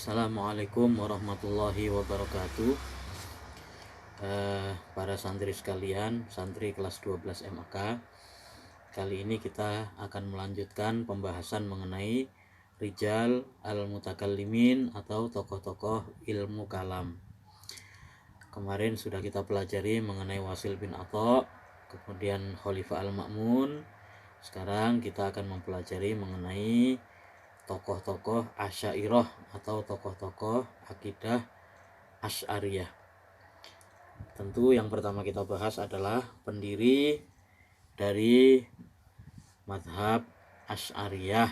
Assalamualaikum warahmatullahi wabarakatuh. Para santri sekalian, santri kelas 12 MAK. Kali ini kita akan melanjutkan pembahasan mengenai Rijal al-Mutakallimin atau tokoh-tokoh ilmu kalam. Kemarin sudah kita pelajari mengenai Wasil bin Atha, kemudian Khalifah al-Ma'mun. Sekarang kita akan mempelajari mengenai tokoh-tokoh Asy'ariyah atau tokoh-tokoh akidah Asy'ariyah. Tentu yang pertama kita bahas adalah pendiri dari mazhab Asy'ariyah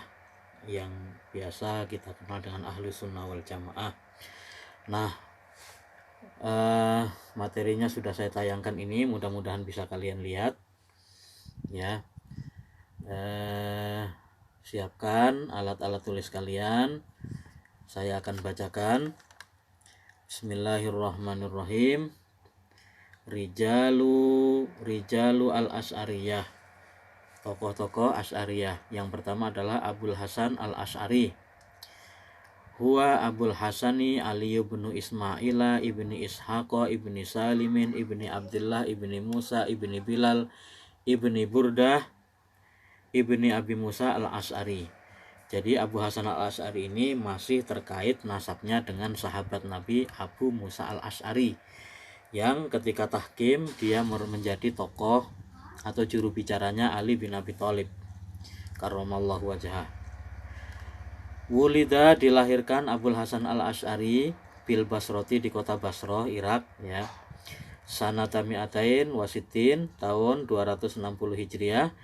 yang biasa kita kenal dengan Ahlus Sunnah wal Jamaah. Nah, materinya sudah saya tayangkan ini, mudah-mudahan bisa kalian lihat ya. Siapkan alat-alat tulis kalian. Saya akan bacakan. Bismillahirrahmanirrahim. Rijalu al-Asy'ariyah. Tokoh-tokoh Asy'ariyah. Yang pertama adalah Abul Hasan al-Asy'ari. Huwa Abul Hasani Ali ibnu Ismaila ibni Ishaq ibni Salimin ibni Abdullah ibni Musa ibni Bilal ibni Burdah ibni Abi Musa al-Asy'ari. Jadi Abu Hasan al-Asy'ari ini masih terkait nasabnya dengan sahabat Nabi Abu Musa al-Asy'ari, yang ketika tahkim dia menjadi tokoh atau juru bicaranya Ali bin Abi Thalib karramallahu wajhah. Wulida, dilahirkan Abul Hasan al-Asy'ari bil Basroti, di kota Basrah, Irak ya. Sanata mi'atain wasitin, tahun 260 Hijriah.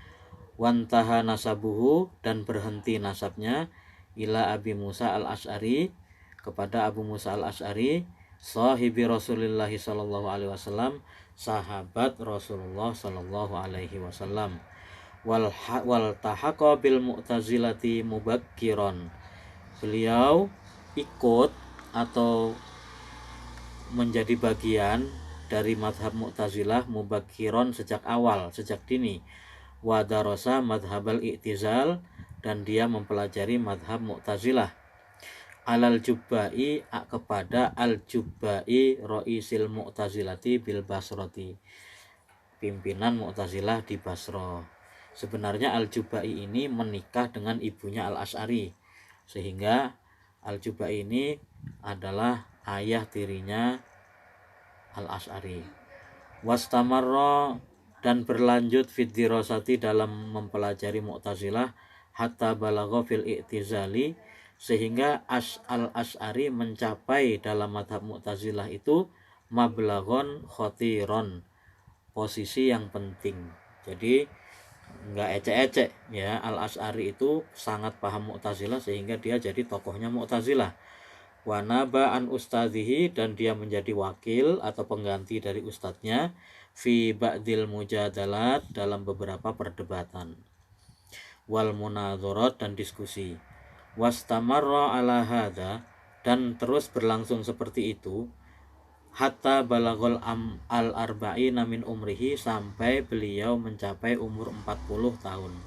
Wantaha nasabuhu, dan berhenti nasabnya, ila Abi Musa al-Asy'ari, kepada Abu Musa al-Asy'ari, sahibi Rasulullah sallallahu alaihi wasallam, sahabat Rasulullah sallallahu alaihi wasallam. Wal tahaqa bil Mu'tazilati mubakkiron. Beliau ikut atau menjadi bagian dari mazhab Mu'tazilah mubakkiron, sejak awal, sejak dini. Wadarasa madhabal i'tizal, dan dia mempelajari madhab Mu'tazilah. Alal Jubba'i, kepada al-Jubba'i ra'isil Mu'tazilati bil Basrati, pimpinan Mu'tazilah di Basrah. Sebenarnya al-Jubba'i ini menikah dengan ibunya al-Asy'ari, sehingga al-Jubba'i ini adalah ayah tirinya al-Asy'ari. Wastamarra, dan berlanjut fiddirasati, dalam mempelajari Mu'tazilah, hatta balagha fil i'tizali, sehingga al-Asy'ari mencapai dalam madhab Mu'tazilah itu mablaghon khotiron, posisi yang penting. Jadi nggak ecek-ecek ya, al-Asy'ari itu sangat paham Mu'tazilah sehingga dia jadi tokohnya Mu'tazilah. Wanaba an ustadzihi, dan dia menjadi wakil atau pengganti dari ustadznya, fi ba'dil mujadalat, dalam beberapa perdebatan, wal munadharat, dan diskusi. Wastamarra ala hadza, dan terus berlangsung seperti itu, hatta balaghal al-arba'ina min umrihi, sampai beliau mencapai umur 40 tahun.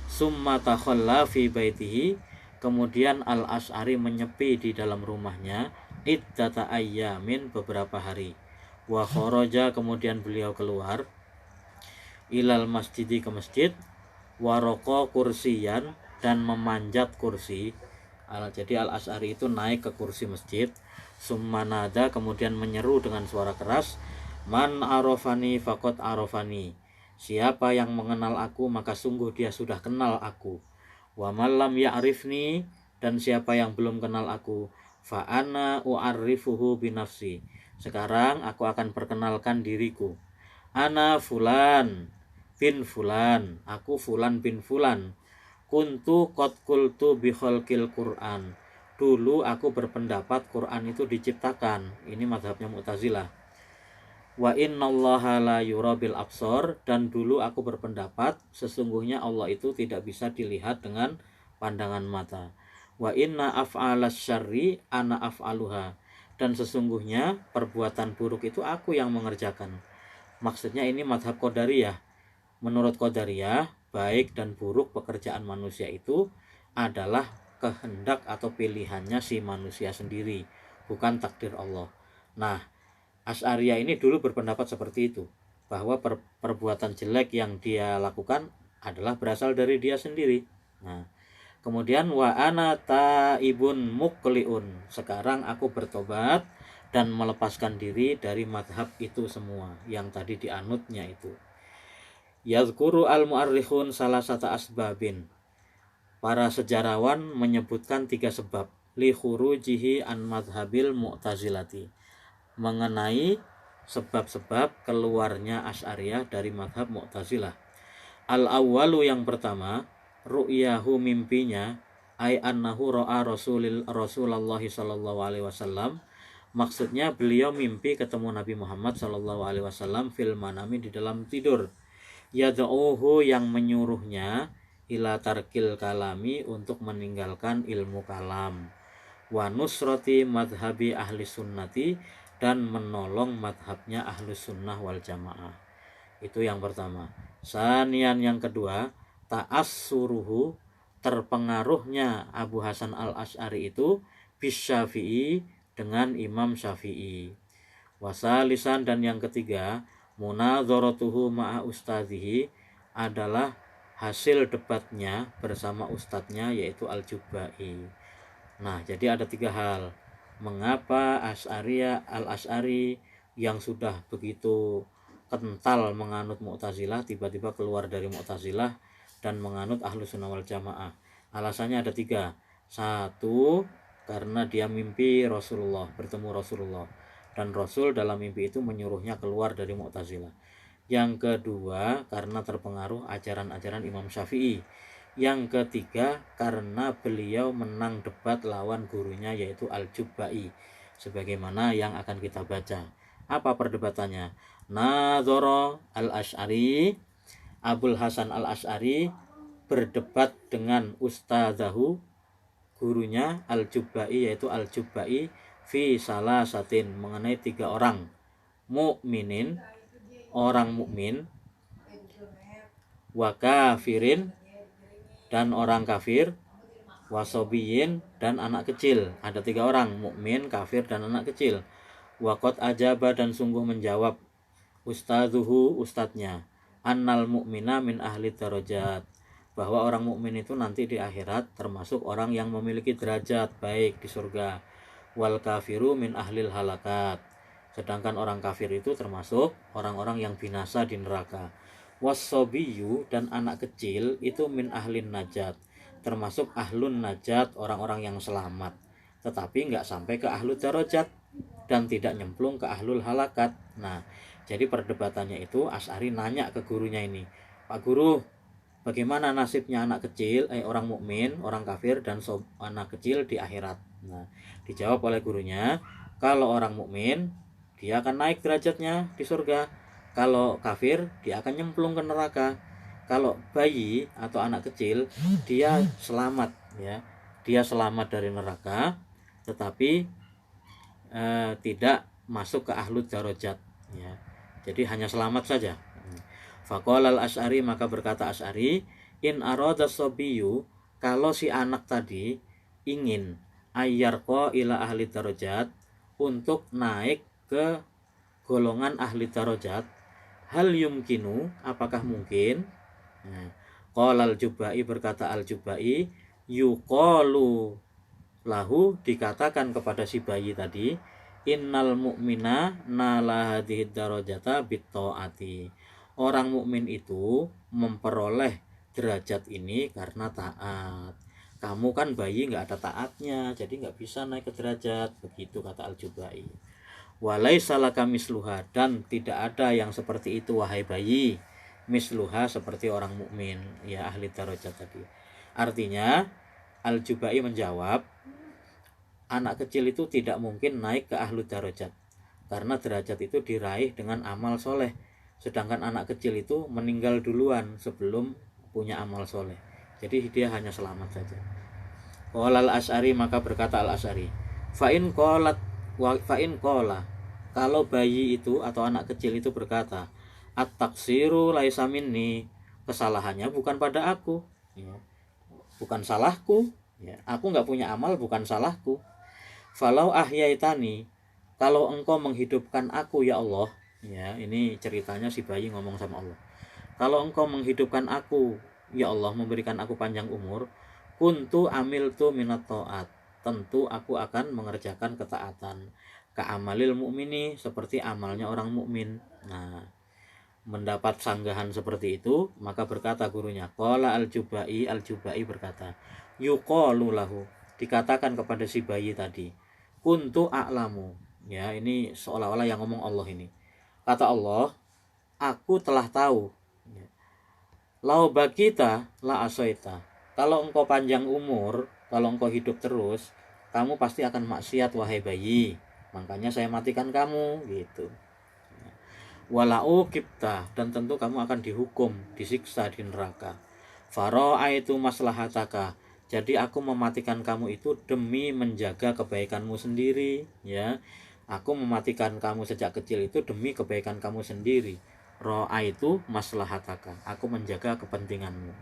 Summa takhalla fi baitihi, kemudian al-Asy'ari menyepi di dalam rumahnya, iddata ayyamin, beberapa hari. Wa kharaja, kemudian beliau keluar, ilal masjidi, ke masjid, waroko kursiyan, dan memanjat kursi. Jadi al-Asy'ari itu naik ke kursi masjid. Summanada, kemudian menyeru dengan suara keras, man arafani faqad arafani, siapa yang mengenal aku maka sungguh dia sudah kenal aku. Wa man lam ya'rifni, dan siapa yang belum kenal aku, fa ana u'arrifuhu binafsi, sekarang aku akan perkenalkan diriku. Ana fulan bin fulan, aku fulan bin fulan. Kuntu qad qultu bi khalqil Qur'an, dulu aku berpendapat Quran itu diciptakan. Ini mazhabnya Mu'tazilah. Wa innallaha la yura bil absar, dan dulu aku berpendapat sesungguhnya Allah itu tidak bisa dilihat dengan pandangan mata. Wa inna af'alas syarri ana af'aluha, dan sesungguhnya perbuatan buruk itu aku yang mengerjakan. Maksudnya ini mazhab Qadariyah. Menurut Qadariyah, baik dan buruk pekerjaan manusia itu adalah kehendak atau pilihannya si manusia sendiri, bukan takdir Allah. Nah, Asy'ariyah ini dulu berpendapat seperti itu, bahwa perbuatan jelek yang dia lakukan adalah berasal dari dia sendiri. Nah, kemudian wa ana taibun muqliun, sekarang aku bertobat dan melepaskan diri dari madhab itu semua yang tadi dianutnya itu. Yazkuru al-mu'arrikhun salah satu asbabin, para sejarawan menyebutkan 3 sebab li khurujihi an madhabil mu'tazilati, mengenai sebab-sebab keluarnya Asy'ariyah dari madhab Mu'tazilah. Al-awwalu, yang pertama, ru'yahu, mimpinya, ay annahu ra'a Rasulullah sallallahu alaihi wasallam, maksudnya beliau mimpi ketemu Nabi Muhammad sallallahu alaihi wasallam fil manami, di dalam tidur, yad'uhu, yang menyuruhnya, ila tarkil kalami, untuk meninggalkan ilmu kalam, wa nusrati madhabi ahli sunnati, dan menolong madhabnya ahlus sunnah wal jamaah. Itu yang pertama. Sanian, yang kedua, ta'assuruhu, terpengaruhnya Abu Hasan al-Asy'ari itu bisyafi'i, dengan Imam Syafi'i. Wasalisan, dan yang ketiga, munadharatuhu ma'a ustadzihi, adalah hasil debatnya bersama ustadznya, yaitu Al-Jubai. Nah, jadi ada 3 hal. Mengapa al-Asy'ari yang sudah begitu kental menganut Mu'tazilah tiba-tiba keluar dari Mu'tazilah dan menganut Ahlus Sunnah wal Jamaah? Alasannya ada 3. 1, karena dia mimpi Rasulullah, bertemu Rasulullah, dan Rasul dalam mimpi itu menyuruhnya keluar dari Mu'tazilah. Yang kedua, karena terpengaruh ajaran-ajaran Imam Syafi'i. Yang ketiga, karena beliau menang debat lawan gurunya, yaitu Al-Jubai, sebagaimana yang akan kita baca. Apa perdebatannya? Nadzara al-Asy'ari, Abul Hasan al-Asy'ari berdebat dengan ustadzahu, gurunya Al-Jubai, yaitu Al-Jubai, fi salasatin, mengenai 3 orang, mukminin, orang mukmin, wa kafirin, dan orang kafir, wasobiyin, dan anak kecil. Ada 3 orang, mukmin, kafir, dan anak kecil. Waqad ajaba, dan sungguh menjawab, ustadzuhu, ustadznya, annal mu'mina min ahli darajat, bahwa orang mukmin itu nanti di akhirat termasuk orang yang memiliki derajat baik di surga. Wal kafiru min ahlil halakat, sedangkan orang kafir itu termasuk orang-orang yang binasa di neraka. Wasobiyu, dan anak kecil itu min ahlin najat, termasuk ahlun najat, orang-orang yang selamat, tetapi nggak sampai ke ahlul darajat dan tidak nyemplung ke ahlul halakat. Nah, jadi perdebatannya itu Asy'ari nanya ke gurunya ini, Pak Guru, bagaimana nasibnya anak kecil, orang mukmin, orang kafir, dan anak kecil di akhirat? Nah, dijawab oleh gurunya, kalau orang mukmin dia akan naik derajatnya di surga, kalau kafir dia akan nyemplung ke neraka. Kalau bayi atau anak kecil dia selamat, ya, dia selamat dari neraka, tetapi tidak masuk ke ahlu darajat, ya, jadi hanya selamat saja. Faqala al-Asy'ari, maka berkata Asy'ari, in arada sabiyu, kalau si anak tadi ingin ayyarqa ila ahli darajat, untuk naik ke golongan ahli darajat, hal yumkinu, apakah mungkin? Nah, qala al-Jubai, berkata al-Jubai, yuqalu lahu, dikatakan kepada si bayi tadi, innal mu'mina nala hadhihi darajata bittaati, orang mukmin itu memperoleh derajat ini karena taat. Kamu kan bayi nggak ada taatnya, jadi nggak bisa naik ke derajat, begitu kata al-Jubai. Walaisa laka misluha, dan tidak ada yang seperti itu wahai bayi, misluha, seperti orang mukmin, ya, ahli darajat tadi. Artinya Al-Jubai menjawab, anak kecil itu tidak mungkin naik ke ahli darajat, karena derajat itu diraih dengan amal soleh, sedangkan anak kecil itu meninggal duluan sebelum punya amal soleh, jadi dia hanya selamat saja. Qala al-Asy'ari, maka berkata al-Asy'ari, fa'in qala, kalau bayi itu atau anak kecil itu berkata, at-taqsiru laisa minni, kesalahannya bukan pada aku, ya, bukan salahku, Ya, aku nggak punya amal bukan salahku. Falau ahyaitani, kalau engkau menghidupkan aku ya Allah, ya ini ceritanya si bayi ngomong sama Allah. Kalau engkau menghidupkan aku ya Allah, memberikan aku panjang umur, kuntu amiltu minat taat, tentu aku akan mengerjakan ketaatan. Ka'amalil mukmini, seperti amalnya orang mukmin. Nah, mendapat sanggahan seperti itu, maka berkata gurunya, qala al-Jubai berkata, yuqalu lahu, dikatakan kepada si bayi tadi, kuntu a'lamu. Ya, ini seolah-olah yang ngomong Allah ini. Kata Allah, aku telah tahu. Ya. Lau bagita la asoita. Kalau engkau panjang umur, kalau engkau hidup terus, kamu pasti akan maksiat wahai bayi. Makanya saya matikan kamu gitu. Walau kipta, dan tentu kamu akan dihukum, disiksa di neraka. Faro'aitu maslahataka, jadi aku mematikan kamu itu demi menjaga kebaikanmu sendiri, ya. Aku mematikan kamu sejak kecil itu demi kebaikan kamu sendiri. Ro'aitu maslahataka, aku menjaga kepentinganmu.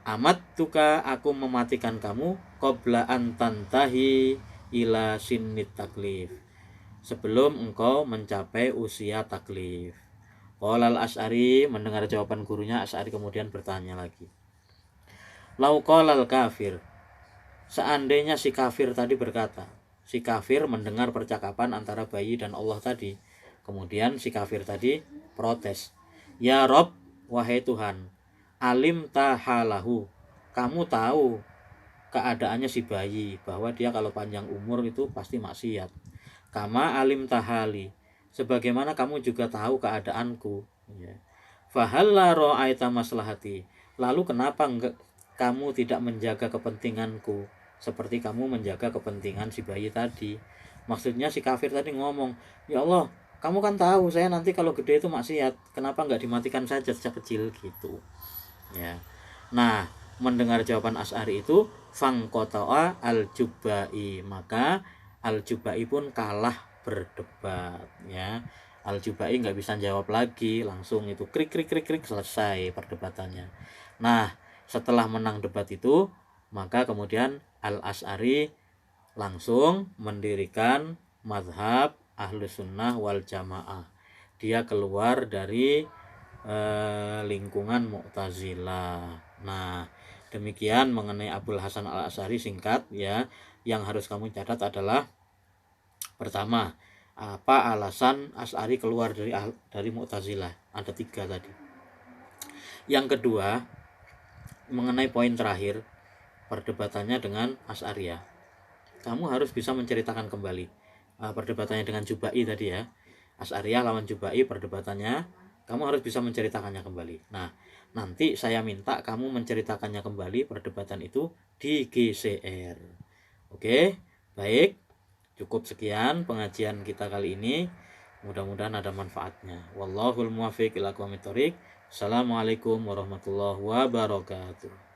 Amat tuka, aku mematikan kamu qabla an tantahi ila sinnit taklif, sebelum engkau mencapai usia taklif. Qolal Asy'ari, mendengar jawaban gurunya, Asy'ari kemudian bertanya lagi. Lau qolal kafir, seandainya si kafir tadi berkata, si kafir mendengar percakapan antara bayi dan Allah tadi, kemudian si kafir tadi protes, ya Rob, wahai Tuhan, alim tahalahu, kamu tahu keadaannya si bayi, bahwa dia kalau panjang umur itu pasti maksiat. Kama alim tahali, sebagaimana kamu juga tahu keadaanku, ya. Fahalla ro'aita maslahati, lalu kenapa kamu tidak menjaga kepentinganku seperti kamu menjaga kepentingan si bayi tadi. Maksudnya si kafir tadi ngomong, ya Allah, kamu kan tahu saya nanti kalau gede itu maksiat, kenapa nggak dimatikan saja sejak kecil gitu, ya. Nah, mendengar jawaban Asy'ari itu, fangqata'a al-Jubai, maka al-Jubai pun kalah berdebat, ya. Al-Jubai nggak bisa jawab lagi, langsung itu krik krik krik krik, selesai perdebatannya. Nah, setelah menang debat itu, maka kemudian Al-Asy'ari langsung mendirikan mazhab Ahlus Sunnah wal Jamaah. Dia keluar dari lingkungan Mu'tazilah. Nah, demikian mengenai Abul Hasan Al-Asy'ari singkat, ya. Yang harus kamu catat adalah, pertama, apa alasan Asy'ari keluar dari Mu'tazilah? Ada 3 tadi. Yang kedua, mengenai poin terakhir, perdebatannya dengan Asy'ariyah. Kamu harus bisa menceritakan kembali perdebatannya dengan Jubai tadi, ya. Asy'ariyah lawan Jubai perdebatannya, kamu harus bisa menceritakannya kembali. Nah, nanti saya minta kamu menceritakannya kembali perdebatan itu di GCR. Oke, baik. Cukup sekian pengajian kita kali ini. Mudah-mudahan ada manfaatnya. Wallahul muwaffiq ila aqwamit thoriq. Assalamualaikum warahmatullahi wabarakatuh.